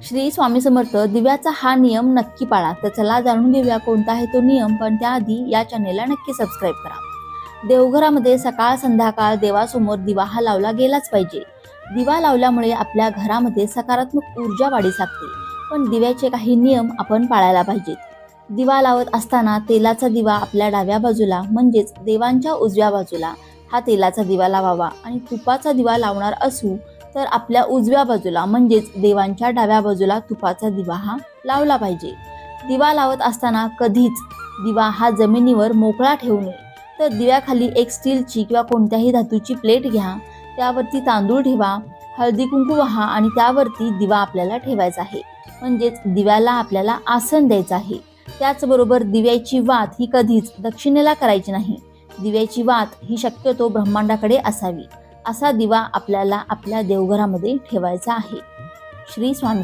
श्री स्वामी समर्थ. दिव्याचा हा नियम नक्की पाळा. तर चला जाणून घेऊया कोणता आहे तो नियम, पण त्याआधी या चॅनेलला नक्की सबस्क्राईब करा. देवघरामध्ये सकाळ संध्याकाळ देवासमोर दिवा हा लावला गेलाच पाहिजे. दिवा लावल्यामुळे आपल्या घरामध्ये सकारात्मक ऊर्जा वाढीस लागते. पण दिव्याचे काही नियम आपण पाळायला पाहिजेत. दिवा लावत असताना तेलाचा दिवा आपल्या डाव्या बाजूला म्हणजेच देवांच्या उजव्या बाजूला हा तेलाचा दिवा लावावा आणि तुपाचा दिवा लावणार असू तर आपल्या उजव्या बाजूला म्हणजेच देवांच्या डाव्या बाजूला तुपाचा दिवा हा लावला पाहिजे. दिवा लावत असताना कधीच दिवा हा जमिनीवर मोकळा ठेवू नये. तर दिव्याखाली एक स्टीलची किंवा कोणत्याही धातूची प्लेट घ्या, त्यावरती तांदूळ ठेवा, हळदी कुंकू वाहा आणि त्यावरती दिवा आपल्याला ठेवायचा आहे. म्हणजेच दिव्याला आपल्याला आसन द्यायचं आहे. त्याचबरोबर दिव्याची वात ही कधीच दक्षिणेला करायची नाही. दिव्याची वात ही शक्यतो ब्रह्मांडाकडे असावी. असा दिवा आपल्याला आपल्या देवघरामध्ये ठेवायचा आहे. श्री स्वामी समर्थ.